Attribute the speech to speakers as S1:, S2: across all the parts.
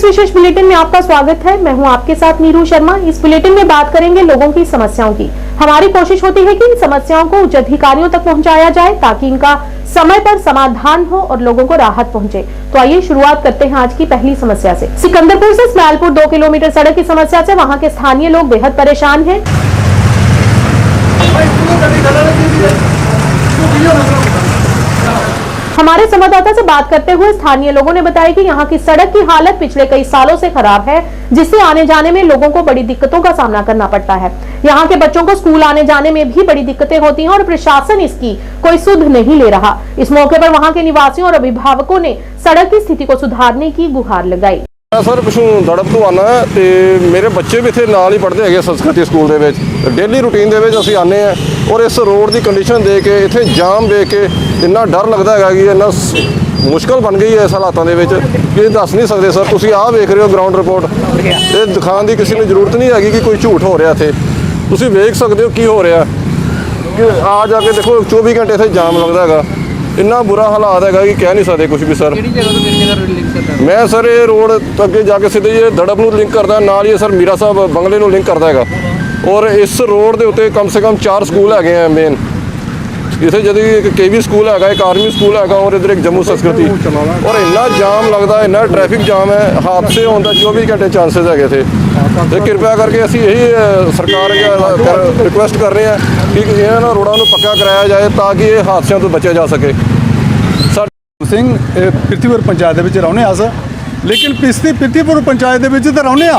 S1: इस विशेष बुलेटिन में आपका स्वागत है। मैं हूं आपके साथ नीरू शर्मा। इस बुलेटिन में बात करेंगे लोगों की समस्याओं की। हमारी कोशिश होती है कि इन समस्याओं को उच्च अधिकारियों तक पहुंचाया जाए ताकि इनका समय पर समाधान हो और लोगों को राहत पहुंचे। तो आइए शुरुआत करते हैं आज की पहली समस्या से। सिकंदरपुर से स्मैलपुर 2 किलोमीटर सड़क की समस्या से वहां के स्थानीय लोग बेहद परेशान हैं। हमारे संवाददाता से बात करते हुए स्थानीय लोगों ने बताया कि यहाँ की सड़क की हालत पिछले कई सालों से खराब है, जिससे आने जाने में लोगों को बड़ी दिक्कतों का सामना करना पड़ता है। यहाँ के बच्चों को स्कूल आने जाने में भी बड़ी दिक्कतें होती हैं और प्रशासन इसकी कोई सुध नहीं ले रहा। इस मौके पर वहाँ के निवासियों और अभिभावकों ने सड़क की स्थिति को सुधारने की गुहार लगाई।
S2: सर पिछों दड़प तो आना है तो मेरे बच्चे भी इतने नाल ही पढ़ते हैं संस्कृति स्कूल के डेली रूटीन के असीं आने हैं और इस रोड की कंडीशन देख के इतने जाम देख के इन्ना डर लगता है कि इन्ना मुश्किल बन गई है इस हालातों के दस नहीं सकते। सर तुसीं आ वेख रहे हो ग्राउंड रिपोर्ट, ये दिखाने की किसी ने जरूरत नहीं हैगी कि कोई झूठ हो रहा इत्थे। तुसीं वेख सकते हो की हो रहा कि आ जाके देखो 24 घंटे इत्थे जाम लगता है। इन्ना बुरा हालात है कि कह नहीं सकते कुछ भी। सर मैं सर ये रोड अगे जाके सीधे ये दड़प नूं लिंक करता है, नाल ही सर मीरा साहब बंगले नूं लिंक करता है। और इस रोड के उत्ते कम से कम 4 स्कूल है मेन। इतने जदी एक केवी स्कूल है, एक आर्मी स्कूल है और इधर एक जम्मू संस्कृति। और इन्ना जाम लगता है, इन्ना ट्रैफिक जाम है, हादसे होने का 24 घंटे चांसेस है थे। तो कृपया करके असी यही सरकार रिक्वेस्ट कर रहे हैं कि इन्होंने रोडों को पक्का कराया जाए ताकि ये हादसों तो बचा जा सके।
S3: सिंह पृथ्वीपुर पंचायत रहने अस, लेकिन पृथ्वीपुर पंचायत तो रहने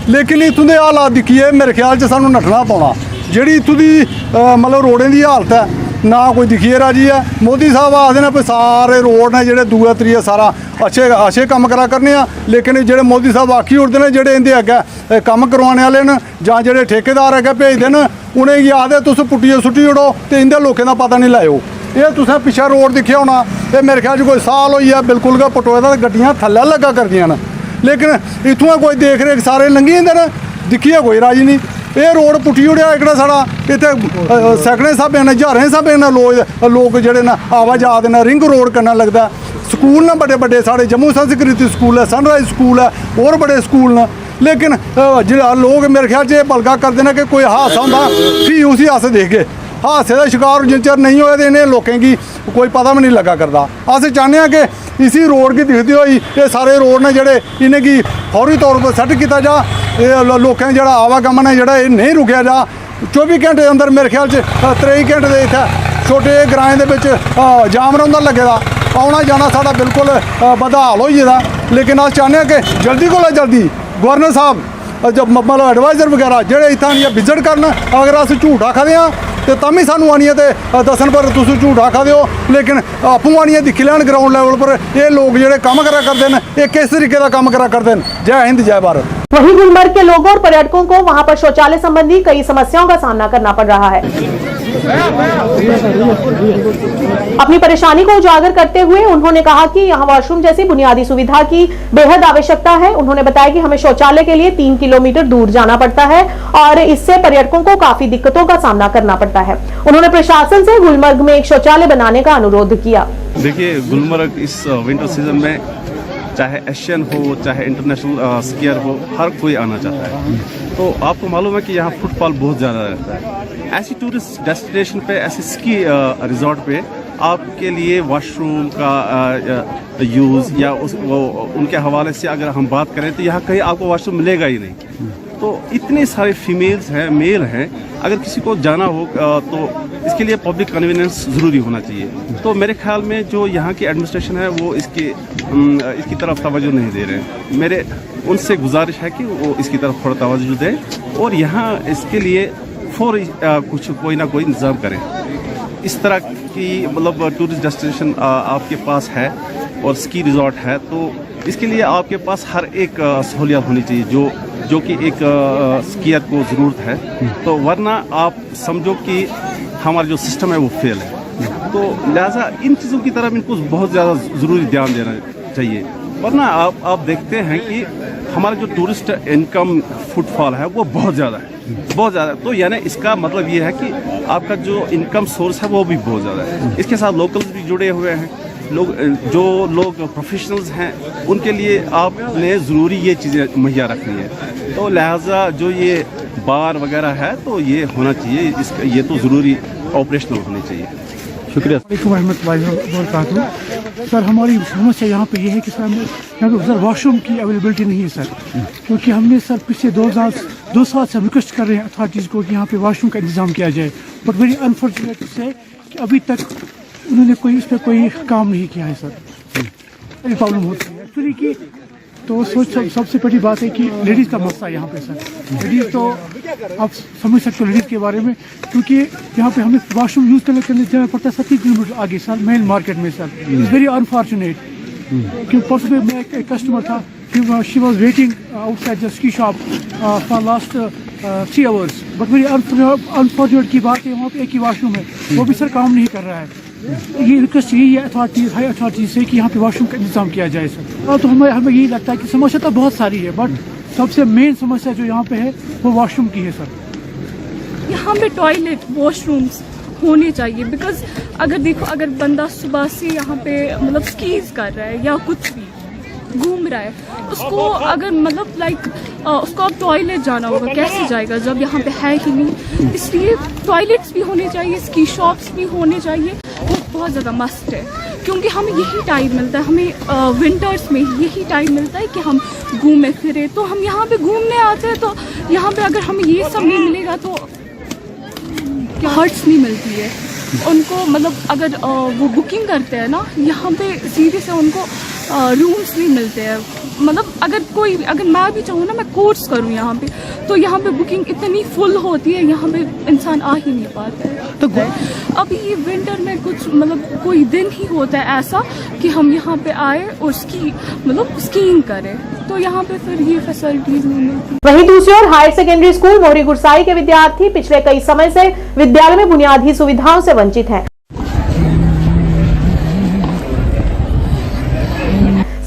S3: लेकिन इतों के हालात दिखिए मेरे ख्याल से सानू नठना पौना। जी इतों की मतलब रोडें की हालत है ना कोई दिखिए राजी है। मोदी साहब आखते हैं सारे रोड ने जोड़े दूआ त्रीआ सारा अच्छे कम करा करने, लेकिन जो मोदी साहब आखी उठते हैं जोड़े इनके अगे कम करवाने वाले न जां जोड़े ठेकेदार अगे भेजते हैं उन्हें आखते तुस पुट्टिए सुट्टी उड़ो तो इन्हें लोगों का पता नहीं लाओ। ये तुसें पिछा रोड दिखा होना, ये मेरे ख्याल कोई साल हो गया बिल्कुल गै पुटोए दा, गड्डियां थल्ले लगा करदियां न, लेकिन इत्थुआं कोई देख रेख सारे लंघी जंदे न, दिखिए कोई राजी नहीं। ये रोड पुट्टी उड़िया एकड़ा साढ़ा इत्थे सैकड़े स्हाबे न हज़ारें स्हाबे न लोग जेह्ड़े न आवा जा दे न। रिंग रोड कन्नै लगदा स्कूल न बड़े बड़े साढ़े जम्मू संस्कृति स्कूल है, सनराइज स्कूल है और बड़े स्कूल न, लेकिन जो लोग मेरे ख्याल च बलगा करते हैं कि कोई हादसा होंदा फ्ही उसी अस देखगे। हादसे का शिकार जिन चिर नहीं होए तो इन्हें लोगों की कोई पता भी नहीं लगा करता। अस चाहते हैं कि इसी रोड की दिखती हुई ये सारे रोड ने जोड़े इन्हें फौरी तौर पर सैट किया जा, लोगों जो आवागमन है जोड़ा नहीं रुकया जा। 24 घंटे के अंदर मेरे ख्याल से 23 घंटे के इतने छोटे ग्राएं जाम रहा लगे दा, आना जाना साढ़ा बिल्कुल बदहाल हो जाता। लेकिन अस चाहते हैं कि जल्दी को जल्दी गवर्नर साहब जब मतलब एडवाइजर वगैरह जोड़े इतना विजिट करन, अगर अस झूठ आखदे हाँ तो तभी सानू आनिए तो दसन पर तुम झूठ आखा दो, लेकिन आपू आनिए दिखी लैन ग्राउंड लैवल पर ये लोग जोड़े काम करा करते हैं ये किस तरीके का काम करा करते हैं। जय हिंद जय भारत।
S1: वहीं गुलमर्ग के लोगों और पर्यटकों को वहां पर शौचालय संबंधी कई समस्याओं का सामना करना पड़ रहा है। अपनी परेशानी को उजागर करते हुए उन्होंने कहा कि यहाँ वॉशरूम जैसी बुनियादी सुविधा की बेहद आवश्यकता है। उन्होंने बताया कि हमें शौचालय के लिए 3 किलोमीटर दूर जाना पड़ता है और इससे पर्यटकों को काफी दिक्कतों का सामना करना पड़ता है। उन्होंने प्रशासन से गुलमर्ग में एक शौचालय बनाने का अनुरोध किया।
S4: देखिए गुलमर्ग इस विंटर सीजन में चाहे एशियन हो चाहे इंटरनेशनल स्कीयर हो, हर कोई आना चाहता है। तो आपको मालूम है कि यहाँ फुटफॉल बहुत ज़्यादा रहता है। ऐसी टूरिस्ट डेस्टिनेशन पे, ऐसे स्की रिजॉर्ट पे आपके लिए वॉशरूम का यूज़ या उनके हवाले से अगर हम बात करें तो यहाँ कहीं आपको वॉशरूम मिलेगा ही नहीं। तो इतने सारे फीमेल्स हैं, मेल हैं, अगर किसी को जाना हो तो इसके लिए पब्लिक कन्वीनियंस ज़रूरी होना चाहिए। तो मेरे ख्याल में जो यहाँ की एडमिनिस्ट्रेशन है वो इसकी तरफ तवज्जो नहीं दे रहे हैं। मेरे उनसे गुजारिश है कि वो इसकी तरफ थोड़ा तवज्जो दें और यहाँ इसके लिए फौरी कुछ कोई ना कोई इंतज़ाम करें। इस तरह की मतलब टूरिस्ट डेस्टिनेशन आपके पास है और स्की रिजॉर्ट है, तो इसके लिए आपके पास हर एक सहूलियत होनी चाहिए जो कि एक स्कीयर को ज़रूरत है। तो वरना आप समझो कि हमारा जो सिस्टम है वो फेल है। तो लिहाजा इन चीज़ों की तरफ इनको बहुत ज़्यादा ज़रूरी ध्यान देना चाहिए। वरना आप देखते हैं कि हमारा जो टूरिस्ट इनकम फुटफॉल है वो बहुत ज़्यादा है, बहुत ज़्यादा। तो यानी इसका मतलब ये है कि आपका जो इनकम सोर्स है वो भी बहुत ज़्यादा है। इसके साथ लोकल्स भी जुड़े हुए हैं लोग जो लोग प्रोफेशनल्स हैं उनके लिए आपने ज़रूरी ये चीज़ें मुहैया रखनी है। तो लिहाजा जो ये बार वगैरह है तो ये होना चाहिए, ये तो ज़रूरी ऑपरेशनल होने चाहिए। शुक्रिया।
S5: सर हमारी समस्या यहाँ पे ये है कि सर यहाँ पे सर वॉशरूम की अवेलेबिलिटी नहीं है सर, क्योंकि हमने सर पिछले 2 साल से रिक्वेस्ट कर रहे हैं अथॉरिटीज़ को कि यहाँ पे वॉशरूम का इंतजाम किया जाए, बट वेरी अनफॉर्चुनेट से कि अभी तक उन्होंने इस पर कोई काम नहीं किया है सर। बड़ी प्रॉब्लम होती है एक्चुअली कि तो सबसे बड़ी बात है कि लेडीज़ का मसला है यहाँ पे सर। लेडीज़ तो आप समझ सकते हो लेडीज़ के बारे में, क्योंकि यहाँ पे हमें वॉशरूम यूज़ करने जाना पड़ता है 30 किलोमीटर आगे सर, मेन मार्केट में सर। It's very unfortunate. क्योंकि परसों में मैं एक कस्टमर था, she was waiting outside the ski shop for last 3 hours, but very unfortunate की बात है वहाँ पे एक ही वॉशरूम है, वो भी सर काम नहीं कर रहा है। ये रिक्वेस्ट यही है हाई अथॉरिटीज से कि यहाँ पे वॉशरूम का इंतजाम किया जाए सर। और तो हमें यही लगता है कि समस्या तो बहुत सारी है, बट सबसे मेन समस्या जो यहाँ पे है वो वॉशरूम की है सर।
S6: यहाँ पे टॉयलेट वॉशरूम्स होने चाहिए, बिकॉज अगर देखो अगर बंदा सुबह से यहाँ पे मतलब स्कीज कर रहा है या कुछ भी घूम रहा है, उसको अगर मतलब उसको अब टॉयलेट जाना होगा, कैसे जाएगा जब यहाँ पे है ही नहीं। इसलिए टॉयलेट्स भी होने चाहिए, स्की शॉप्स भी होने चाहिए, वो बहुत ज़्यादा मस्ट है, क्योंकि हमें यही टाइम मिलता है, हमें विंटर्स में यही टाइम मिलता है कि हम घूमे फिरे। तो हम यहाँ पे घूमने आते हैं, तो यहाँ पे अगर हमें ये सब नहीं मिलेगा तो हर्ट्स नहीं मिलती है उनको। मतलब अगर वो बुकिंग करते हैं ना यहाँ पे, सीधे से उनको रूम्स नहीं मिलते हैं। मतलब अगर मैं भी चाहूँ ना मैं कोर्स करूँ यहाँ पे, तो यहाँ पे बुकिंग इतनी फुल होती है, यहाँ पे इंसान आ ही नहीं पाता है। तो अभी ये विंटर में कुछ मतलब कोई दिन ही होता है ऐसा कि हम यहाँ पे आए और स्कीइंग करें, तो यहाँ पे फिर ये फैसिलिटीज नहीं मिलती।
S1: वहीं दूसरी ओर हायर सेकेंडरी स्कूल मोहरी गुरसाई के विद्यार्थी पिछले कई समय से विद्यालय में बुनियादी सुविधाओं से वंचित हैं।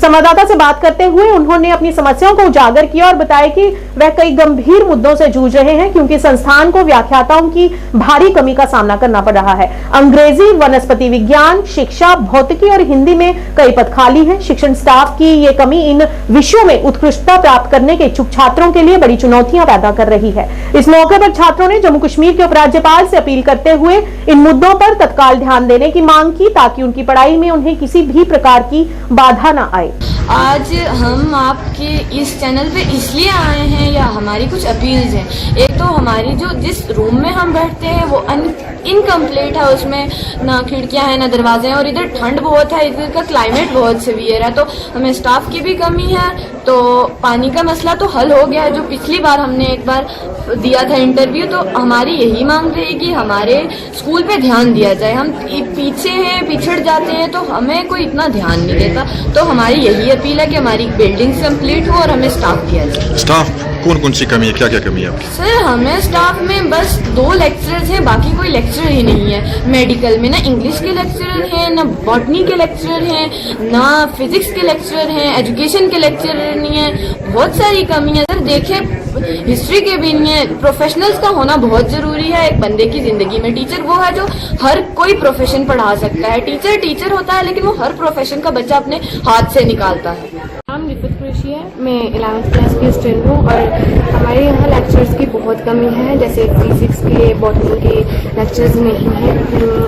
S1: संवाददाता से बात करते हुए उन्होंने अपनी समस्याओं को उजागर किया और बताया कि वह कई गंभीर मुद्दों से जूझ रहे हैं, क्योंकि संस्थान को व्याख्याताओं की भारी कमी का सामना करना पड़ रहा है। अंग्रेजी, वनस्पति विज्ञान, शिक्षा, भौतिकी और हिंदी में कई पद खाली हैं। शिक्षण स्टाफ की ये कमी इन विषयों में उत्कृष्टता प्राप्त करने के इच्छुक छात्रों के लिए बड़ी चुनौतियां पैदा कर रही है। इस मौके पर छात्रों ने जम्मू कश्मीर के उपराज्यपाल से अपील करते हुए इन मुद्दों पर तत्काल ध्यान देने की मांग की, ताकि उनकी पढ़ाई में उन्हें किसी भी प्रकार की बाधा न आए।
S7: आज हम आपके इस चैनल पे इसलिए आए हैं, या हमारी कुछ अपील्स हैं। एक तो हमारी जो जिस रूम में हम बैठते हैं वो इनकम्प्लीट है, उसमें ना खिड़कियां हैं ना दरवाजे हैं, और इधर ठंड बहुत है, इधर का क्लाइमेट बहुत सीवियर है, तो हमें स्टाफ की भी कमी है। तो पानी का मसला तो हल हो गया है, जो पिछली बार हमने एक बार दिया था इंटरव्यू, तो हमारी यही मांग रहेगी हमारे स्कूल पे ध्यान दिया जाए। हम पीछे हैं, पिछड़ जाते हैं, तो हमें कोई इतना ध्यान नहीं देता। तो हमारी यही अपील है कि हमारी बिल्डिंग कंप्लीट हो और हमें स्टाफ दिया जाए।
S8: स्टाफ कौन सी कमी है, क्या क्या कमी है आपकी?
S7: सर हमें स्टाफ में बस 2 लेक्चरर्स हैं, बाकी कोई लेक्चरर ही नहीं है। मेडिकल में ना इंग्लिश के लेक्चरर हैं, ना बॉटनी के लेक्चरर हैं, ना फिजिक्स के लेक्चरर हैं, एजुकेशन के लेक्चरर नहीं है। बहुत सारी कमी है सर। देखें हिस्ट्री के भी नहीं है। प्रोफेशनल्स का होना बहुत ज़रूरी है एक बंदे की ज़िंदगी में। टीचर वो है जो हर कोई प्रोफेशन पढ़ा सकता है। टीचर होता है, लेकिन वो हर प्रोफेशन का बच्चा अपने हाथ से निकालता है।
S9: नाम रिफत कुरैशी है, मैं 11th क्लास की स्टूडेंट हूँ और हमारे यहाँ लेक्चर्स की बहुत कमी है, जैसे फिजिक्स के, बॉटनी के लेक्चर्स नहीं हैं।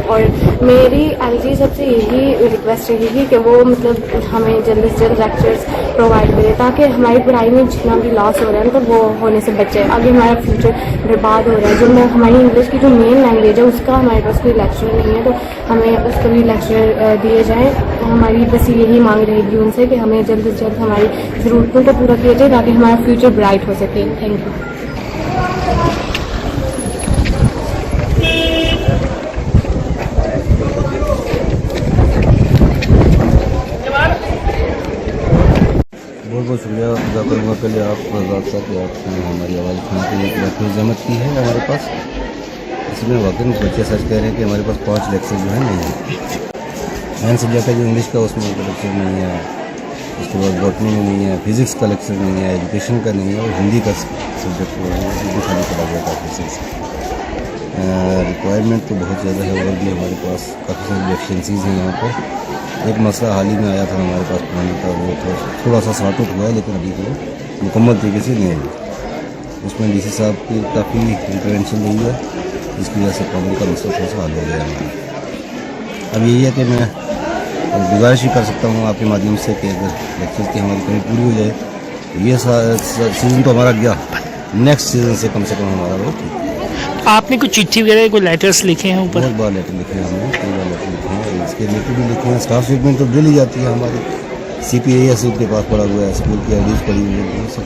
S9: और मेरी एलजी सबसे यही रिक्वेस्ट रहेगी कि वो मतलब हमें जल्द से जल्द लेक्चर्स प्रोवाइड करें, ताकि हमारी पढ़ाई में जितना भी लॉस हो रहा है मतलब वो होने से बचे। आगे हमारा फ्यूचर बर्बाद हो रहा है। जो हमारी इंग्लिश की जो मेन लैंग्वेज है उसका हमारे पास कोई लेक्चर नहीं है, तो हमें उसका भी लेक्चर दिए जाए। हमारी बस यही मांग रहेगी उनसे कि हमें जल्द से जल्द हमारी ज़रूरतों को पूरा किया जाए, ताकि हमारा फ्यूचर ब्राइट हो सके। Thank you.
S10: बहुत बहुत शुक्रिया अदा करूँगा पहले आप आज़ाद साहब कि आपने हमारी आवाज़ सुनने की काफ़ी जहमत की है हमारे पास। इसमें वाकई में बच्चे सच कह रहे हैं कि हमारे पास 5 लेक्चर जो है नहीं है। मैंने समझा था जो इंग्लिश का उसमें लेक्चर नहीं है, उसके बाद बॉटनी में नहीं है, फिज़िक्स का लेक्चर नहीं है, एजुकेशन का नहीं है, और हिंदी का सब्जेक्ट वो है, हिंदी खाली पढ़ा गया था फिजिक्स। रिक्वायरमेंट तो बहुत ज़्यादा है और भी हमारे पास काफ़ी सारी डेफिशिएंसीज हैं यहाँ पर। एक मसला हाल ही में आया था हमारे पास पानी का, वो तो थोड़ा सा सॉर्ट आउट हुआ है लेकिन अभी वो मुकम्मल तरीके से नहीं है। उसमें डीसी साहब की काफ़ी इंटरवेंशन रही है, जिसकी वजह से पानी का मसला थोड़ा सा हल हो गया है। अब यही है कि मैं गुजारिश ही कर सकता हूँ आपके माध्यम से कि अगर लेक्चर की हमारी कमी पूरी हो जाए, ये सीज़न तो हमारा गया, नेक्स्ट सीज़न से कम हमारा वो ठीक है।
S11: आपने कुछ चिट्ठी वगैरह कोई लेटर्स लिखे हैं ऊपर?
S10: बहुत बार लेटर लिखे हैं हमने, कई बार लेटर लिखे हैं, इसके रिलेटेड भी लिखे हैं। स्टाफ स्टेटमेंट तो डेली जाती है हमारी, CPAS के पास पड़ा हुआ है, स्कूल की IDs पड़ी हुई है, सब।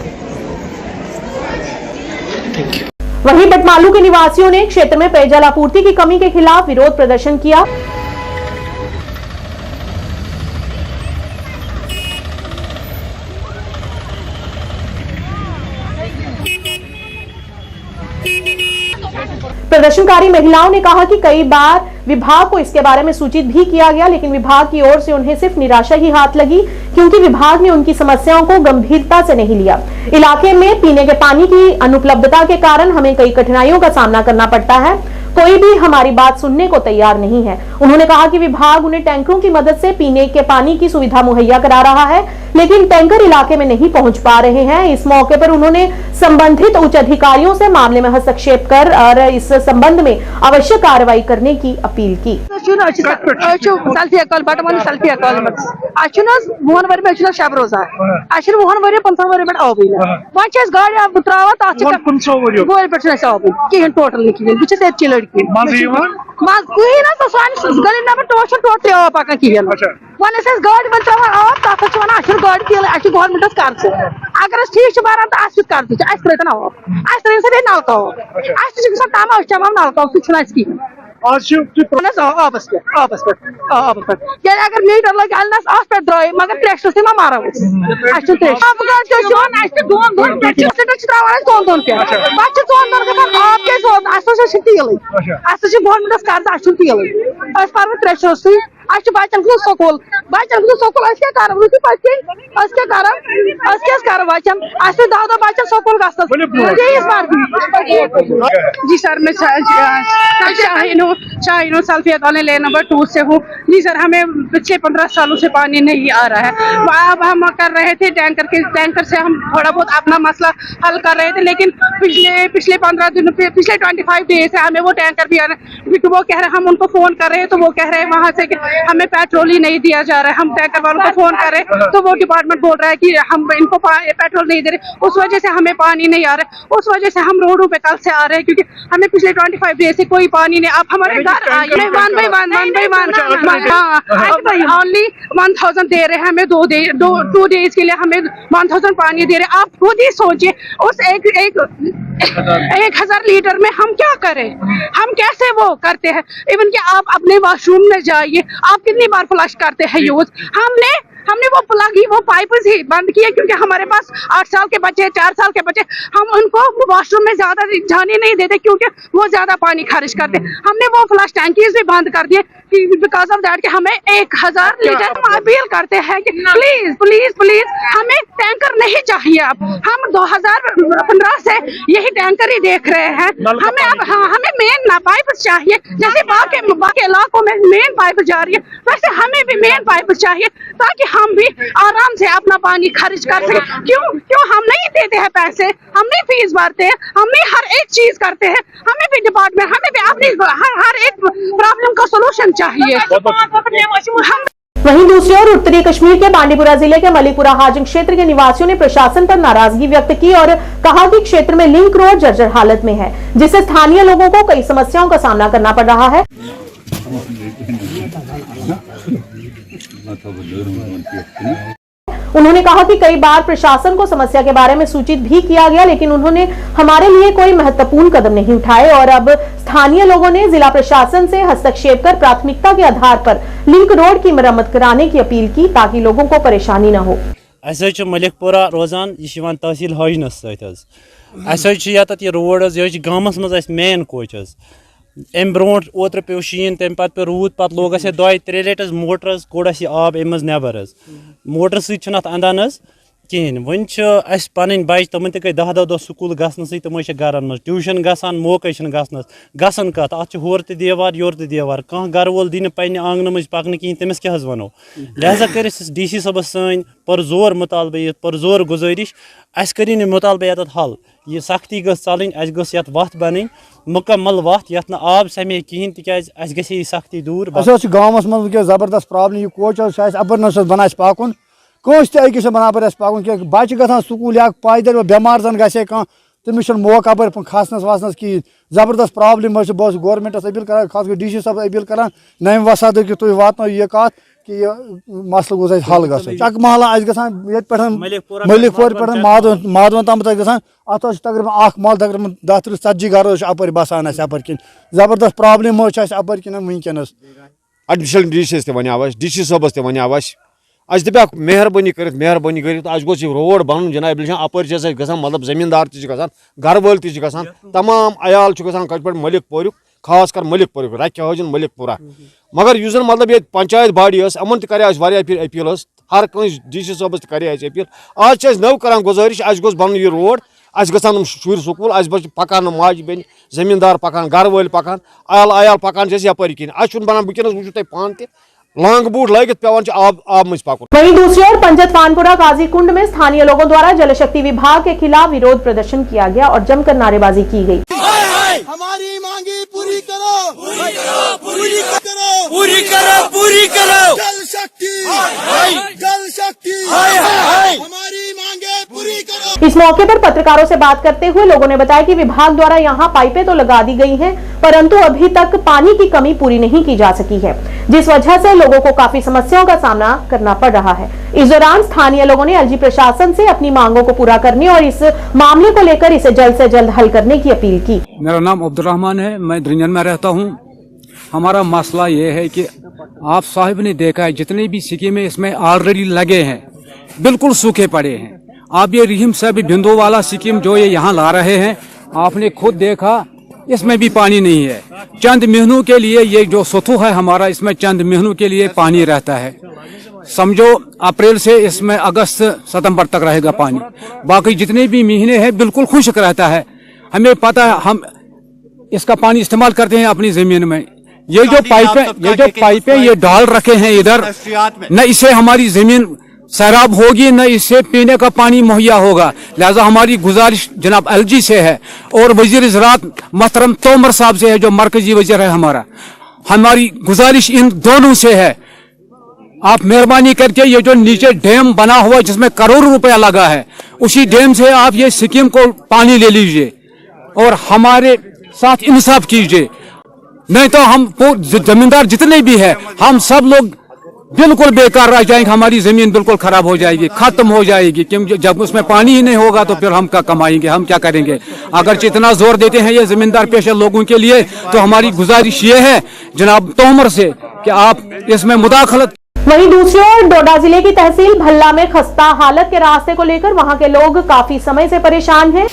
S1: वहीं बटमालू के निवासियों ने क्षेत्र में पेयजल आपूर्ति की कमी के खिलाफ विरोध प्रदर्शन किया। प्रदर्शनकारी महिलाओं ने कहा कि कई बार विभाग को इसके बारे में सूचित भी किया गया, लेकिन विभाग की ओर से उन्हें सिर्फ निराशा ही हाथ लगी, क्योंकि विभाग ने उनकी समस्याओं को गंभीरता से नहीं लिया। इलाके में पीने के पानी की अनुपलब्धता के कारण हमें कई कठिनाइयों का सामना करना पड़ता है, कोई भी हमारी बात सुनने को तैयार नहीं है। उन्होंने कहा कि विभाग उन्हें टैंकरों की मदद से पीने के पानी की सुविधा मुहैया करा रहा है, लेकिन टैंकर इलाके में नहीं पहुंच पा रहे हैं। इस मौके पर उन्होंने संबंधित उच्च अधिकारियों से मामले में हस्तक्षेप कर और इस संबंध में आवश्यक कार्रवाई करने की अपील की।
S12: गवर्नमेंट कर अगर ठीक बरान तो कर तन नलका तम चमान नलका कहें आबस पे अगर मीटर लगे अत पे द्राय मगर त्रेश मा मारा दोन पे आब क्या तेल गवर्नमेंट कर्ज तेल पर त्रेश बच्चन खुद स्कूल क्या कर बच्चन 10 बच्चन स्कूल जी सर मैं शाहीनो सल्फिया कॉलोनी लेन नंबर 2 से हूँ। जी सर हमें पिछले 15 सालों से पानी नहीं आ रहा है। अब हम कर रहे थे टैंकर से हम थोड़ा बहुत अपना मसला हल कर रहे थे, लेकिन पिछले 15 दिनों पिछले 25 डेज से हमें वो टैंकर भी आ रहे हैं। वो कह रहे हैं, हम उनको फोन कर रहे हैं तो वो कह रहे हैं वहाँ से कि हमें पेट्रोल ही नहीं दिया जा रहा है। हम टैंकर वालों को फोन कर रहे हैं तो वो डिपार्टमेंट बोल रहा है कि हम इनको पेट्रोल नहीं दे रहे, उस वजह से हमें पानी नहीं आ रहा है। उस वजह से हम रोडों पे कल से आ रहे हैं, क्योंकि हमें पिछले 25 डेज से कोई पानी नहीं। आप हमारे घर आइए, 1 by 1 ओनली 1000 दे रहे हैं हमें 2 डेज के लिए, हमें 1000 पानी दे रहे हैं। आप खुद ही सोचिए उस 1000 लीटर में हम क्या करें, हम कैसे वो करते हैं। इवन कि आप अपने वॉशरूम में जाइए, आप कितनी बार फ्लश करते हैं यूज। हमने वो प्लग ही वो पाइप ही बंद किए, क्योंकि हमारे पास 8 साल के बच्चे 4 साल के बच्चे, हम उनको वॉशरूम में ज्यादा जाने नहीं देते क्योंकि वो ज्यादा पानी खारिज करते। हमने वो फ्लश टैंकीज भी बंद कर दिए बिकॉज ऑफ दैट कि हमें 1000 लीटर। हम अपील करते हैं कि प्लीज प्लीज प्लीज हमें टैंकर नहीं चाहिए। अब हम 2015 से यही टैंकर ही देख रहे हैं। हमें मेन पाइप चाहिए, जैसे बाकी इलाकों में मेन पाइप जा रही है, वैसे हमें भी मेन पाइप चाहिए ताकि हम भी आराम से अपना पानी खर्च कर सके। क्यों हम नहीं देते हैं पैसे, हम नहीं फीस भरते हैं, हम नहीं हर एक चीज करते हैं। हमें भी डिपार्टमेंट, हमें भी अपनी हर एक प्रॉब्लम का सोल्यूशन चाहिए।
S1: वहीं दूसरी ओर उत्तरी कश्मीर के बांडीपुरा जिले के मलिपुरा हाजिन क्षेत्र के निवासियों ने प्रशासन पर नाराजगी व्यक्त की और कहा कि क्षेत्र में लिंक रोड जर्जर हालत में है, जिससे स्थानीय लोगों को कई समस्याओं का सामना करना पड़ रहा है। उन्होंने कहा कि कई बार प्रशासन को समस्या के बारे में सूचित भी किया गया, लेकिन उन्होंने हमारे लिए कोई महत्वपूर्ण कदम नहीं उठाए और अब स्थानीय लोगों ने जिला प्रशासन से हस्तक्षेप कर प्राथमिकता के आधार पर लिंक रोड की मरम्मत कराने की अपील की, ताकि लोगों को परेशानी न हो।
S11: मलिकपुरा रोजान यह तहसील हाजनस सत रोड गामस मज मेन कोच अम ब्रो ओत्र पे शीन तम पे रूद पे लोग 2-3 लट मोटर कोड़ आब अम नबर मोटर सत अंदान कहें वन पन बच तम तक 10 दह स्कूल गसन तम घर मज ट्यूशन गसान मौके गसन कत अत होर तो देवार योर तो देवार कह गर वोल दी पे आंगन मज पकन कहें तमिस क्या वनो लिहाजा कर DC सबस सन पुरजोर मुतालबे पुरजोर गुजारिश अस करी मुतालबे ये हल यह सख्ती गल चलन अस गत वत बन मुकम्मल वत ये आब समे कहें तिकाज अस गई सख्ती दूर
S3: गाँव मज जबरदस्त प्रॉब्लम यह कोच अबर बना पकन कस तकिस अपर पकन क्या बच्चे गसान स्कूल या पैदल बेमार जन गे कह तमिस मौका अपर खसनस वसनस कहें जबरदस्त प्रॉब्लम बस गवर्नमेंटस अपील कर खास कर DC सब अपील कर नम वसाद कि तुम वातो यह कत कि यह मसल गोस हल ग चक महला पे मलिकपुर पे माधवन तम ग अत तकरीबन महल तकरीबन 10-30 घर अपर बसान अपर किन जबरदस्त प्रॉब्लम अपर किन वनकस
S13: एडमिशन DC सबस तव अस दप मेहरबानी कर अस गोस रोड बन जनाब अपर ग मतलब जमींदार ग घर वाल ग तमाम अयाल ग कत पे मलिकपुर खास कर मलिकपुर रक् हजन मलिकपुरा मगर उस मतलब ये पंचायत बॉडी अमन तक अपील हर कंस DC सबस तक अपील आज नव कर गुजारिश अस गोस बन यह रोड अस गन शुर स्कूल अस पकान माज बेन जमींदार पकान घर वाल पकान अयाल पकान यपर कहें अस बनान वनकस वो तुम पान त लांग बूट लगित पेवान आब मज पकन।
S1: वहीं दूसरी ओर पंजत फानपुरा काजीकुंड में स्थानीय लोगों द्वारा जल शक्ति विभाग के खिलाफ विरोध प्रदर्शन किया गया और जमकर नारेबाजी की गई।
S14: हमारी मांगे पूरी करो, पूरी करो, पूरी करो, पूरी करो, पूरी करो, जल शक्ति, जल शक्ति, हमारी मांगे पूरी करो।
S1: इस मौके पर पत्रकारों से बात करते हुए लोगों ने बताया कि विभाग द्वारा यहां पाइपें तो लगा दी गई हैं, परंतु अभी तक पानी की कमी पूरी नहीं की जा सकी है, जिस वजह से लोगों को काफी समस्याओं का सामना करना पड़ रहा है। इस दौरान स्थानीय लोगों ने LG प्रशासन से अपनी मांगों को पूरा करने और इस मामले को लेकर इसे जल्द से जल्द हल करने की अपील की।
S15: मेरा नाम अब्दुर्रहमान है, मैं द्रिंजन में रहता हूँ। हमारा मसला ये है कि आप साहिब ने देखा है जितने भी स्कीमें इसमें ऑलरेडी लगे हैं बिल्कुल सूखे पड़े हैं। आप ये रहीम साहब बिंदु वाला स्कीम जो ये यहाँ ला रहे हैं आपने खुद देखा इसमें भी पानी नहीं है। चंद महीनों के लिए ये जो सतु है हमारा इसमें चंद महीनों के लिए पानी रहता है। समझो अप्रैल से इसमें अगस्त सितंबर तक रहेगा पानी, बाकी जितने भी महीने हैं बिल्कुल खुश्क रहता है। हमें पता है हम इसका पानी इस्तेमाल करते हैं अपनी जमीन में। ये जो पाइपें ये डाल रखे हैं इधर, न इससे हमारी जमीन सैराब होगी न इससे पीने का पानी मुहैया होगा। लिहाजा हमारी गुजारिश जनाब LG से है और वजीर ज़राअत मोहतरम तोमर साहब से है जो मरकजी वजीर है हमारी गुजारिश इन दोनों से है, आप मेहरबानी करके ये जो नीचे डैम बना हुआ जिसमें करोड़ों रुपया लगा है उसी डैम से आप ये स्कीम को पानी ले लीजिए और हमारे साथ इंसाफ कीजिए, नहीं तो हम जमींदार जितने भी हैं हम सब लोग बिल्कुल बेकार रह जाएंगे। हमारी जमीन बिल्कुल खराब हो जाएगी, खत्म हो जाएगी, क्योंकि जब उसमें पानी ही नहीं होगा तो फिर हम क्या कमाएंगे, हम क्या करेंगे। अगर इतना जोर देते हैं ये जमींदार पेशा लोगों के लिए तो हमारी गुजारिश ये है जनाब तोमर से कि आप इसमें मुदाखलत।
S1: वहीं दूसरी ओर डोडा जिले की तहसील भल्ला में खस्ता हालत के रास्ते को लेकर वहां के लोग काफी समय से परेशान हैं।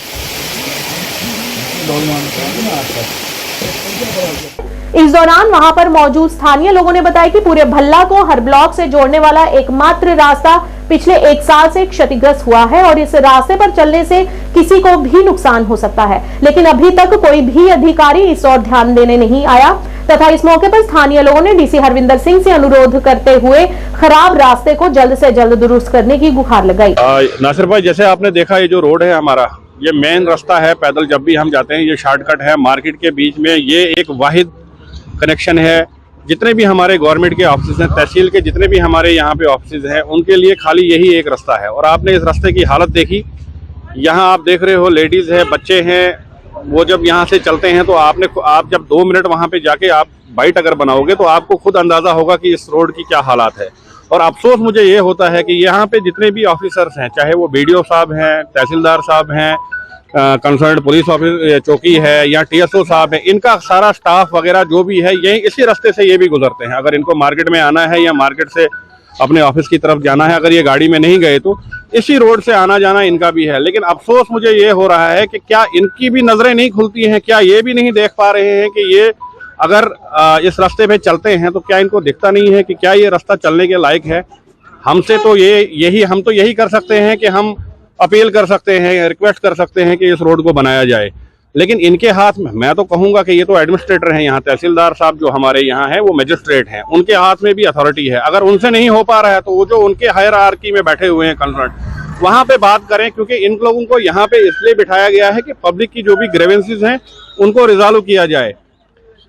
S1: इस दौरान वहां पर मौजूद स्थानीय लोगों ने बताया कि पूरे भल्ला को हर ब्लॉक से जोड़ने वाला एकमात्र रास्ता पिछले 1 साल से क्षतिग्रस्त हुआ है और इस रास्ते पर चलने से किसी को भी नुकसान हो सकता है, लेकिन अभी तक कोई भी अधिकारी इस ओर ध्यान देने नहीं आया तथा इस मौके पर स्थानीय लोगों ने DC हरविंदर सिंह से अनुरोध करते हुए खराब रास्ते को जल्द से जल्द दुरुस्त करने की गुहार लगाई।
S16: नासिर भाई, जैसे आपने देखा ये जो रोड है हमारा ये मेन रास्ता है, पैदल जब भी हम जाते हैं ये शॉर्टकट है। मार्केट के बीच में ये एक वाहिद कनेक्शन है। जितने भी हमारे गवर्नमेंट के ऑफिस हैं, तहसील के जितने भी हमारे यहाँ पे ऑफिस हैं, उनके लिए खाली यही एक रास्ता है। और आपने इस रास्ते की हालत देखी, यहाँ आप देख रहे हो लेडीज है, बच्चे हैं, वो जब यहाँ से चलते हैं तो आप जब 2 मिनट वहाँ पे जाके आप बाइट अगर बनाओगे तो आपको खुद अंदाजा होगा कि इस रोड की क्या हालात है। और अफसोस मुझे ये होता है कि यहाँ पे जितने भी ऑफिसर्स हैं, चाहे वो BDO साहब हैं, तहसीलदार साहब हैं, कंसर्न पुलिस ऑफिस चौकी है या TSO साहब है, इनका सारा स्टाफ वगैरह जो भी है यही इसी रास्ते से ये भी गुजरते हैं। अगर इनको मार्केट में आना है या मार्केट से अपने ऑफिस की तरफ जाना है, अगर ये गाड़ी में नहीं गए तो इसी रोड से आना जाना इनका भी है। लेकिन अफसोस मुझे ये हो रहा है कि क्या इनकी भी नजरें नहीं खुलती हैं, क्या ये भी नहीं देख पा रहे हैं कि ये अगर इस रास्ते पे चलते हैं तो क्या इनको दिखता नहीं है कि क्या ये रास्ता चलने के लायक है। हमसे तो हम तो यही कर सकते हैं कि हम अपील कर सकते हैं, रिक्वेस्ट कर सकते हैं कि इस रोड को बनाया जाए, लेकिन इनके हाथ में, मैं तो कहूँगा कि ये तो एडमिनिस्ट्रेटर हैं यहाँ, तहसीलदार साहब जो हमारे यहाँ हैं वो मजिस्ट्रेट हैं, उनके हाथ में भी अथॉरिटी है। अगर उनसे नहीं हो पा रहा है तो वो जो उनके हायरार्की में बैठे हुए हैं कंसर्न, वहाँ पे बात करें, क्योंकि इन लोगों को यहाँ पे इसलिए बिठाया गया है कि पब्लिक की जो भी ग्रीवेंसेस हैं उनको रिजॉल्व किया जाए,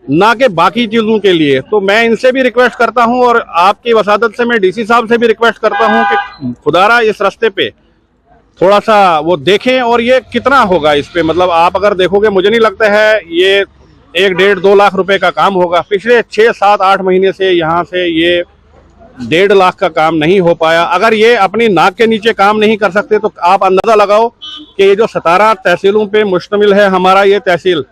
S16: ना कि बाकी चीज़ों के लिए। तो मैं इनसे भी रिक्वेस्ट करता हूँ और आपकी वसादत से मैं डीसी साहब से भी रिक्वेस्ट करता हूँ कि खुदारा इस रास्ते पे थोड़ा सा वो देखें। और ये कितना होगा इस पे, मतलब आप अगर देखोगे, मुझे नहीं लगता है ये 1-1.5-2 लाख रुपए का काम होगा। पिछले 6-7-8 महीने से यहाँ से ये 1.5 लाख का काम नहीं हो पाया। अगर ये अपनी नाक के नीचे काम नहीं कर सकते तो आप अंदाजा लगाओ कि ये जो 17 तहसीलों पे मुश्तमिल है हमारा ये तहसील,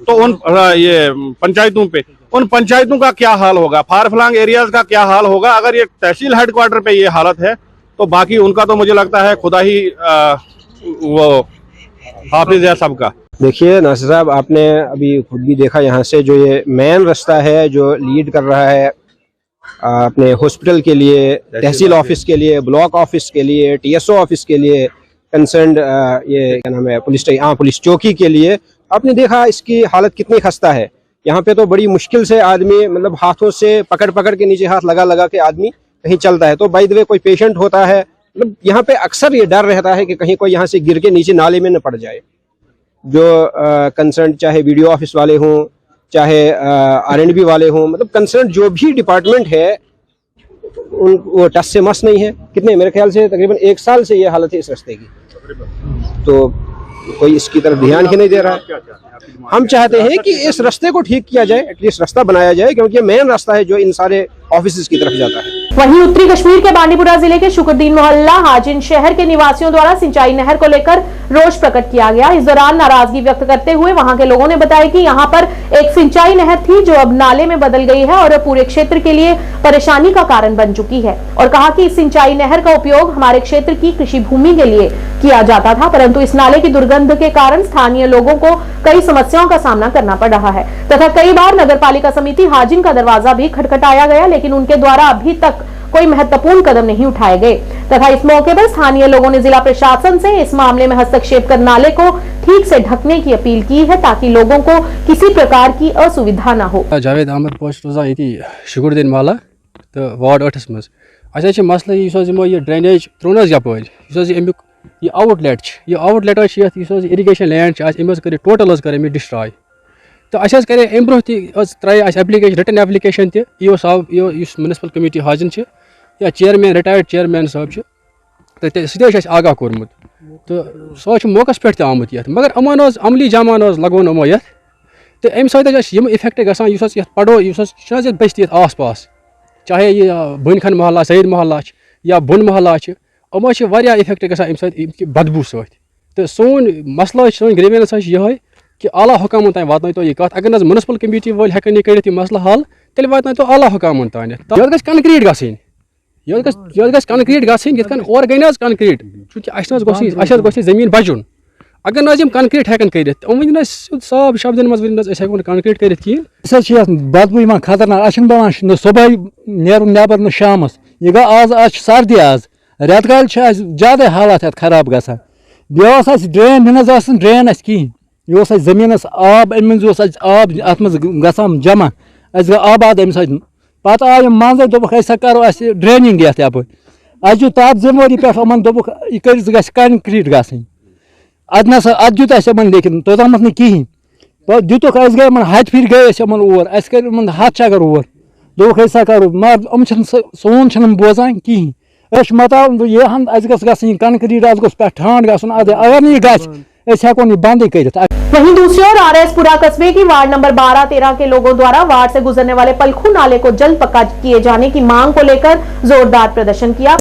S16: तो उन ये पंचायतों पे, उन पंचायतों का क्या हाल होगा, फार फ्लंग एरियाज का क्या हाल होगा। अगर ये तहसील हेडक्वार्टर पे ये हालत है तो बाकी उनका तो मुझे लगता है खुदा ही वो हाफिज है सबका।
S17: देखिए नासिर साहब, आपने अभी खुद भी देखा यहाँ से जो ये मेन रास्ता है जो लीड कर रहा है अपने हॉस्पिटल के लिए, तहसील ऑफिस के लिए, ब्लॉक ऑफिस के लिए, TSO ऑफिस के लिए, कंसर्न ये क्या नाम है पुलिस चौकी के लिए, आपने देखा इसकी हालत कितनी खस्ता है। यहाँ पे तो बड़ी मुश्किल से आदमी, मतलब हाथों से पकड़ के नीचे हाथ लगा के आदमी कहीं चलता है। तो बाय द वे कोई पेशेंट होता है, मतलब यहाँ पे अक्सर ये डर रहता है कि कहीं कोई यहाँ से गिर के नीचे नाले में न पड़ जाए। जो कंसर्न चाहे वीडियो ऑफिस वाले हों, चाहे R&B वाले हों, मतलब कंसर्न जो भी डिपार्टमेंट है वो टस से मस नहीं है। कितने, मेरे ख्याल से तकरीबन 1 साल से ये हालत है इस रास्ते की, तो कोई इसकी तरफ ध्यान ही नहीं दे रहा है। हम चाहते हैं कि इस रास्ते को ठीक किया जाए, एटलीस्ट रास्ता बनाया जाए, क्योंकि ये मेन रास्ता है जो इन सारे ऑफिस की तरफ जाता है।
S1: वहीं उत्तरी कश्मीर के बांडीपुरा जिले के शुक्रदीन मोहल्ला हाजिन शहर के निवासियों द्वारा सिंचाई नहर को लेकर रोष प्रकट किया गया। इस दौरान नाराजगी व्यक्त करते हुए वहां के लोगों ने बताया कि यहां पर एक सिंचाई नहर थी जो अब नाले में बदल गई है और पूरे क्षेत्र के लिए परेशानी का कारण बन चुकी है, और कहा कि इस सिंचाई नहर का उपयोग हमारे क्षेत्र की कृषि भूमि के लिए किया जाता था, परंतु इस नाले की दुर्गंध के कारण स्थानीय लोगों को कई समस्याओं का सामना करना पड़ रहा है तथा कई बार नगर पालिका समिति हाजिन का दरवाजा भी खटखटाया गया, लेकिन उनके द्वारा अभी तक कोई महत्वपूर्ण कदम नहीं उठाए गए तथा इस मौके पर स्थानीय लोगों ने जिला प्रशासन से इस मामले में हस्तक्षेप कर नाले को ठीक से ढकने की अपील की है ताकि लोगों को किसी प्रकार की असुविधा न हो।
S18: जावेद अहमद पोस्ट रोजा ये शुक्रदीन मोहल्ला तो वार्ड 8 मज अस मसले ये ड्रेनेज त्रोन यप ये आउटलेट इरिगेशन लैंड कर टोटल कर डिस्ट्रॉय तो अस करे अम ब्रो त्रे application written application municipal committee Hajin या चेयरमैन रिटायर्ड चेयरमैन साहब तो सह आगाह कोर्मुत तो सह मौकस पे आमुत ये मगर अमन अमली जामान लगन अमो ये तो अम सम इफेक्ट गसान पड़ो बस्ती आस पास चाहे यह बन मोहल्ला सईद मोहल्ला या बुन मोहल्ला अमो इफेक्ट गसान बदबू तो सोन मसला सोन ग्रीवेंस ये कि आला हुकामन तान वात तो यह कत अगर न म्यूनसिपल कमेटी वाल हेकन यह कर मसला हल तेल वात तो आला हुकामन तान यह गस कंक्रीट गसन यह गस कंक्रीट गसन ये और गई कंक्रीट चूँकि अस जमीन बचुन अगर न कंक्रीट हेकन कर वन साफ शब्दन मज हेको कंक्रीट कर कहें
S5: बदबू खतरनाक अ बवान सुबह नेरुन नबर न शामस यह गो आज सर्दी आज रेत काल ज्यादा हालात खराब गसान बे ड्रेन ड्रेन कहें यह जमीनस आब अम आब अत गसान जमा अस गो आबाद अम सत पे आय मंजर दोपक करो ड्रेनिंग ये यप तब जिम्मेवारी पे दोपक यह कर कंक्रीट गसन अत दुत लेकिन तोतम न कहें दुतुक गए हथ फिर गए और अस कर हथ अगर और दोपक करो मगर अम सोन बोजान कहें मता यह गसन कंक्रीट अत पे ठांड गसन अगर नहीं हेको बंद कर।
S1: वहीं दूसरी ओर RSपुरा कस्बे की वार्ड नंबर 12-13 के लोगों द्वारा वार्ड से गुजरने वाले पलखू नाले को जल्द पक्का किए जाने की मांग को लेकर जोरदार प्रदर्शन किया।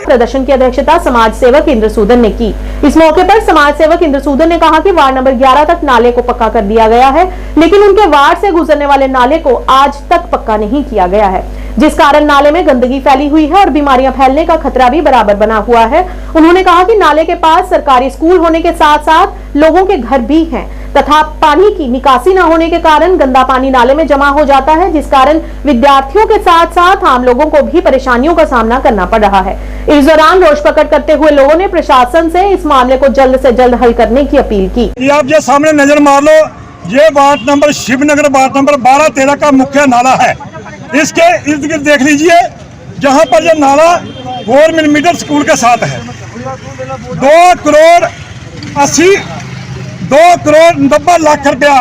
S1: प्रदर्शन की अध्यक्षता समाज सेवक इंद्रसूदन ने की। इस मौके पर समाज सेवक इंद्रसूदन ने कहा कि वार्ड नंबर 11 तक नाले को पक्का कर दिया गया है, लेकिन उनके वार्ड से गुजरने वाले नाले को आज तक पक्का नहीं किया गया है। जिस कारण नाले में गंदगी फैली हुई है और बीमारियां फैलने का खतरा भी बराबर बना हुआ है। उन्होंने कहा कि नाले के पास सरकारी स्कूल होने के साथ साथ लोगों के घर भी हैं तथा पानी की निकासी न होने के कारण गंदा पानी नाले में जमा हो जाता है, जिस कारण विद्यार्थियों के साथ साथ आम लोगों को भी परेशानियों का सामना करना पड़ रहा है। इस दौरान रोष प्रकट करते हुए लोगों ने प्रशासन से इस मामले को जल्द से जल्द हल करने की अपील की।
S3: ये आप ये सामने नजर मार लो, ये ward number Shivnagar ward number 12-13 का मुख्य नाला है। इसके इर्द गिर्द देख लीजिए, जहाँ पर ये नाला गवर्नमेंट मिडिल स्कूल के साथ है। 2 करोड़ 90 लाख रुपया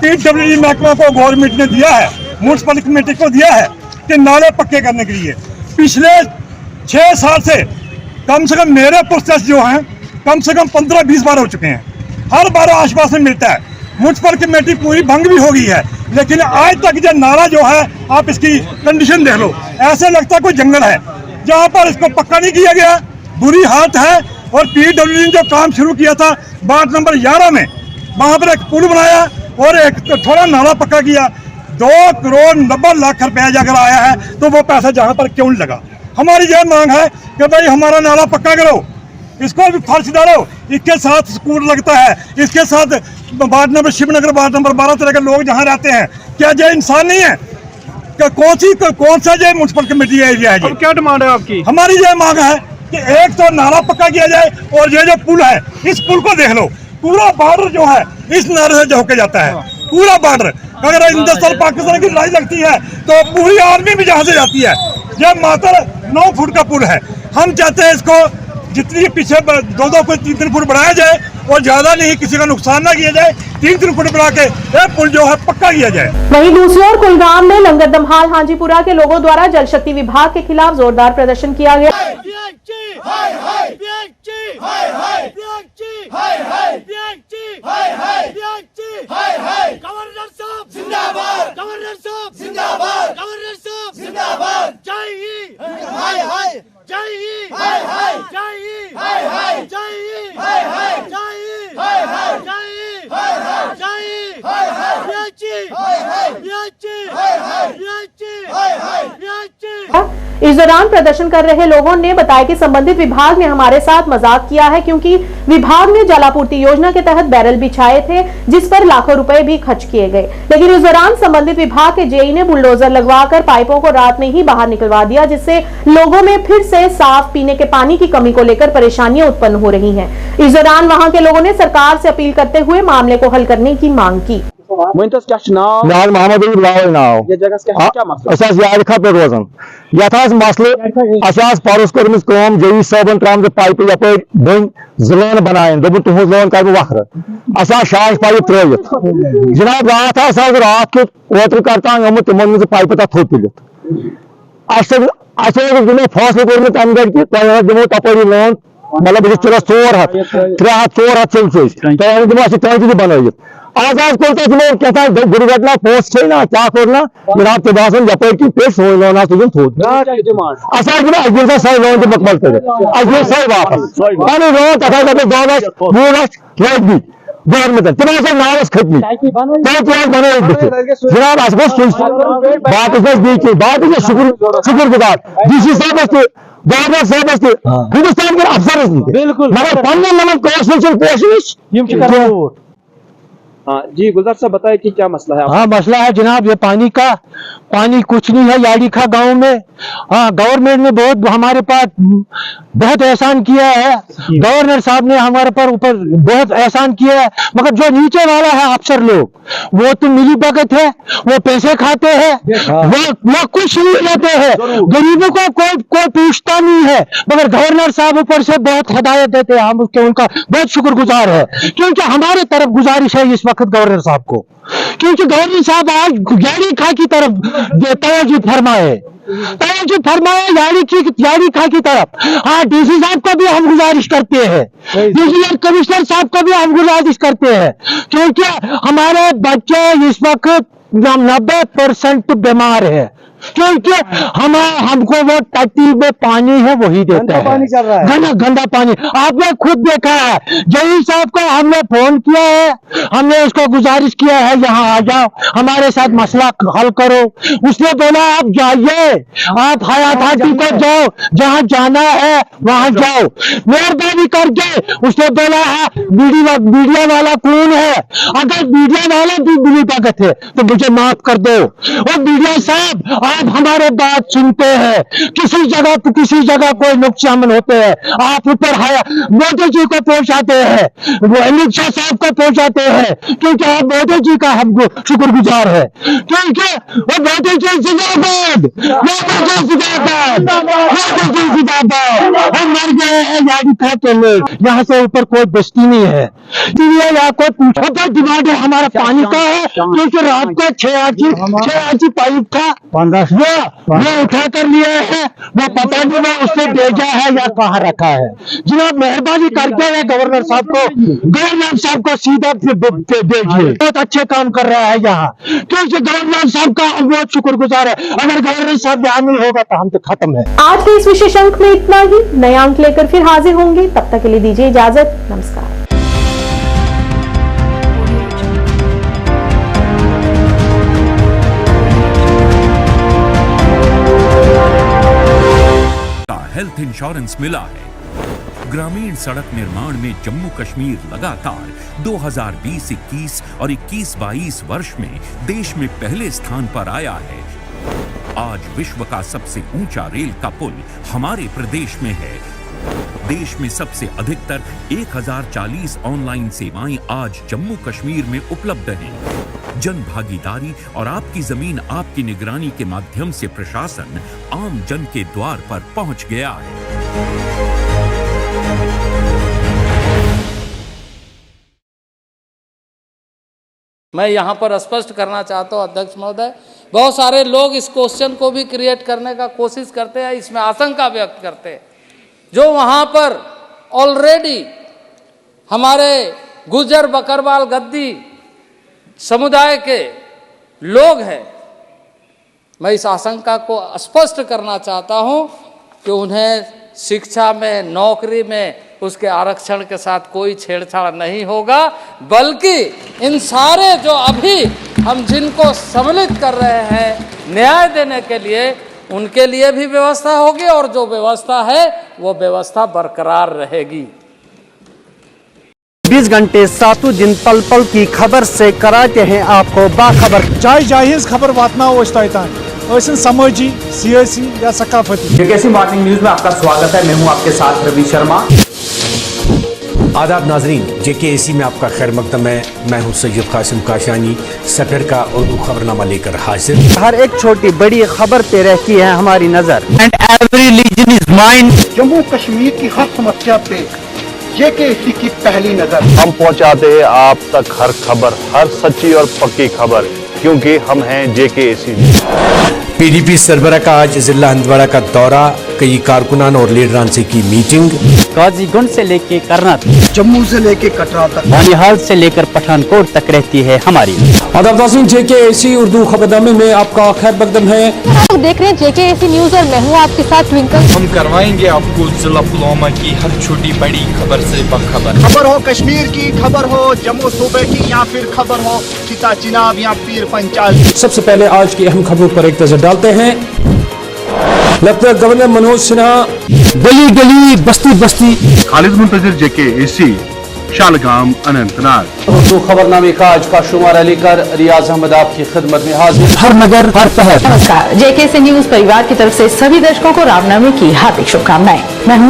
S3: PWD महकमा को गवर्नमेंट ने दिया है, म्यूनसिपल कमेटी को दिया है कि नाले पक्के करने के लिए। पिछले 6 साल से कम मेरे प्रोसेस जो हैं कम से कम 15-20 बार हो चुके हैं। हर बार आश्वासन मिलता है, म्यूनसिपल कमेटी पूरी भंग भी हो गई है, लेकिन आज तक जो नाला जो है आप इसकी कंडीशन देख लो, ऐसे लगता है कोई जंगल है जहाँ पर इसको पक्का नहीं किया गया, बुरी हालत है। और PWD ने जो काम शुरू किया था वार्ड नंबर 11 में, वहाँ पर एक पुल बनाया और एक थोड़ा नाला पक्का किया। 2 करोड़ 90 लाख रुपया अगर आया है तो वो पैसा जहाँ पर क्यों नहीं लगा। हमारी यह मांग है कि भाई हमारा नाला पक्का करो, इसको भी फर्श डालो, इसके साथ स्कूल लगता है, इसके साथ ward number Shivnagar ward number 12-13 के लोग जहाँ रहते हैं, क्या ये इंसान नहीं है? कौन सा ये म्यूनसिपल कमेटी एरिया है? क्या डिमांड है आपकी? हमारी यह मांग है कि एक तो नाला पक्का किया जाए और ये जो पुल है, इस पुल को देख लो, पूरा बॉर्डर जो है इस नाले से होके जाता है, पूरा बॉर्डर। अगर हिंदुस्तान पाकिस्तान की लड़ाई लगती है तो पूरी आर्मी भी यहाँ से जाती है। यह मात्र 9 फुट का पुल है। हम चाहते हैं इसको जितनी पीछे 2-2 फुट 3-3 फुट बढ़ाया जाए और ज्यादा नहीं, किसी का नुकसान ना किया जाए, 3-3 फुट बढ़ा के यह पुल जो है पक्का किया जाए।
S1: वहीं दूसरी ओर कुलगाम में लंगर दमहाल हाजीपुरा के लोगों द्वारा जल शक्ति विभाग के खिलाफ जोरदार प्रदर्शन किया गया। इस दौरान प्रदर्शन कर रहे लोगों ने बताया कि संबंधित विभाग ने हमारे साथ मजाक किया है, क्योंकि विभाग ने जलापूर्ति योजना के तहत बैरल बिछाए थे जिस पर लाखों रुपए भी खर्च किए गए, लेकिन इस दौरान संबंधित विभाग के जेई ने बुलडोजर लगवाकर पाइपों को रात में ही बाहर निकलवा दिया, जिससे लोगों में फिर से साफ पीने के पानी की कमी को लेकर परेशानियां उत्पन्न हो रही हैं। इस दौरान वहां के लोगों ने सरकार से अपील करते हुए मामले को हल करने की मांग की।
S19: मोहम्मद नाव याद खत पे रोजान ये मसल परस कर्म जई सबन त्राम पाइप यप बन जन बनान दोपन तुहद लोन कर वखर शाश पाइप त्रित जनाब रात के ओतर करता आमुत तिमन मज पाइप तथ थोद तुलित फैसले कोर्मुत अम गि दिमो तपरी लोन मतलब बस 400 दिमो बनत आज कोल दुर्घटना पोस्ट ना क्या करना जनाब ते बासन यप पे सो लोन तुम थोद अजमेर सही लोन मुकमल कर अजमेर सही वापस पानी लोन तथा 2 लाख 2 लाख दी गवर्नमेंट तम नावस खत्म जनाब बात शुक्र गुजार DC साहब गवर्नर साहब हिंदुस्तान के अफसर मगर पोश
S17: हाँ जी गुलजार साहब बताए कि क्या मसला है?
S19: हाँ मसला है जनाब ये पानी कुछ नहीं है याड़ी खा गांव में। हाँ गवर्नमेंट ने बहुत हमारे पास बहुत एहसान किया है, गवर्नर साहब ने हमारे पर ऊपर बहुत एहसान किया है, मगर जो नीचे वाला है अफसर लोग वो तो मिली भगत है, वो पैसे खाते हैं, वो कुछ नहीं लेते हैं, गरीबों को कोई पूछता नहीं है, मगर गवर्नर साहब ऊपर से बहुत हिदायत देते हैं। हम उसके उनका बहुत शुक्रगुजार है, क्योंकि हमारे तरफ गुजारिश है इस वक्त गवर्नर साहब को, क्योंकि गवर्नर साहब आज यारी खा की तरफ तवज्जो फरमाए यारी खा की तरफ। हाँ DC साहब को भी हम गुजारिश करते हैं, विजिलेंस कमिश्नर साहब को भी हम गुजारिश करते हैं, क्योंकि हमारे बच्चे इस वक्त 90% बीमार है, क्योंकि हमको वो टट्टी में पानी है वही देता है,
S3: पानी चल रहा है,
S19: गंदा पानी। आपने खुद देखा है, जई साहब को हमने फोन किया है, हमने उसको गुजारिश किया है यहाँ आ जाओ, हमारे साथ मसला हल करो। उसने बोला आप जाइए, आप हयात हाजी को जाओ, जहाँ जाना है वहां जाओ, मेहरबानी करके। उसने बोला है मीडिया वाला कौन है, अगर मीडिया वाला भी बुरी ताकत है तो मुझे माफ कर दो। और मीडिया साहब आप हमारे बात सुनते हैं, किसी जगह कोई नुकसान होते हैं आप ऊपर मोदी जी को पहुंचाते हैं, वो अमित शाह साहब को पहुंचाते हैं, क्योंकि आप मोदी जी का हमको शुक्रगुजार है, क्योंकि वो मोदी जी जिंदाबाद, मोदी जी जिंदाबाद, मोदी जी जिंदाबाद। हम मर गए हैं यानी कहते लोग, यहाँ से ऊपर कोई बस्ती नहीं है। या कोई पूछो तो डिमांड हमारा पानी का है, क्योंकि रात को 6 पाइप था, वो उठा कर लिया है, वो पता नहीं वो उसने भेजा है या कहाँ रखा है। जनाब मेहरबानी करके है गवर्नर साहब को सीधा भेजिए, बहुत अच्छे काम कर रहा है यहाँ, क्योंकि गवर्नर साहब का हम बहुत शुक्रगुजार है। अगर गवर्नर साहब यहाँ नहीं होगा तो हम तो खत्म है।
S1: आज के इस विशेष अंक में इतना ही। नए अंक लेकर फिर हाजिर होंगे, तब तक के लिए दीजिए इजाजत। नमस्कार।
S20: हेल्थ इंश्योरेंस मिला है। ग्रामीण सड़क निर्माण में जम्मू कश्मीर लगातार 2020-21 और 21-22 वर्ष में देश में पहले स्थान पर आया है। आज विश्व का सबसे ऊंचा रेल का पुल हमारे प्रदेश में है। देश में सबसे अधिकतर 1040 ऑनलाइन सेवाएं आज जम्मू कश्मीर में उपलब्ध हैं। जन भागीदारी और आपकी जमीन आपकी निगरानी के माध्यम से प्रशासन आम जन के द्वार पर पहुंच गया है।
S21: मैं यहाँ पर स्पष्ट करना चाहता हूँ अध्यक्ष महोदय, बहुत सारे लोग इस क्वेश्चन को भी क्रिएट करने का कोशिश करते हैं, इसमें आशंका व्यक्त करते हैं। जो वहाँ पर ऑलरेडी हमारे गुर्जर बकरवाल गद्दी समुदाय के लोग हैं, मैं इस आशंका को स्पष्ट करना चाहता हूं कि उन्हें शिक्षा में, नौकरी में उसके आरक्षण के साथ कोई छेड़छाड़ नहीं होगा, बल्कि इन सारे जो अभी हम जिनको सम्मिलित कर रहे हैं न्याय देने के लिए, उनके लिए भी व्यवस्था होगी और जो व्यवस्था है वो व्यवस्था बरकरार रहेगी।
S11: 20 घंटे 7 दिन पल पल की खबर से कराते हैं आपको बाखबर।
S3: जायज खबर वातना समाजी, सियासी या सकाफती।
S22: जेकेसी मॉर्निंग न्यूज में आपका स्वागत है। मैं हूं आपके साथ रवि शर्मा।
S23: आदाब नाजरीन, जेकेसी में आपका खैर मकदम है। मैं हूं सैयद कासिम काशानी, सफर का उर्दू खबरनामा लेकर हाजिर।
S11: हर एक छोटी बड़ी खबर पे रहती है हमारी नजर। And every region is mine.
S24: Jammu Kashmir की हर समस्या पे जेकेसी की पहली नजर।
S25: हम पहुंचाते हैं आप तक हर खबर, हर सच्ची और पक्की खबर, क्योंकि हम हैं जेकेसी।
S23: पीडीपी सरबराह का आज जिला हंदवाड़ा का दौरा, कई कारकुनान और लीडरान से की मीटिंग।
S11: गाजीगुंड से लेके करनाल,
S24: जम्मू से लेके कटरा तक,
S11: बानिहाल से लेकर पठानकोट तक रहती है हमारी।
S23: आदाब नाज़रीन, जेकेसी उर्दू खबरनामे में आपका खैर मकदम है।
S26: आप देख रहे हैं जेकेसी न्यूज और मैं हूँ आपके साथ ट्विंकल।
S27: हम करवाएंगे आपको जिला पुलवामा की हर छोटी बड़ी खबर से बाखबर।
S24: खबर हो कश्मीर की, खबर हो जम्मू सूबे की, या फिर खबर हो चिता चिनाब या पीर पंचाल।
S23: सबसे पहले आज की अहम खबरों पर एक नजर डालते हैं। लेफ्टिनेंट गवर्नर मनोज सिन्हा
S28: गली गली बस्ती बस्ती। खालिद मुंतजिर जेकेसी शालगाम अनंतनाग।
S23: उर्दू खबरनामे का आज का शुमारा लेकर रियाज अहमद आपकी खिदमत में हाजिर।
S28: हर नगर हर शहर।
S26: नमस्कार, जेकेसी न्यूज परिवार की तरफ से सभी दर्शकों को रामनवमी की हार्दिक शुभकामनाएं। मैं हूँ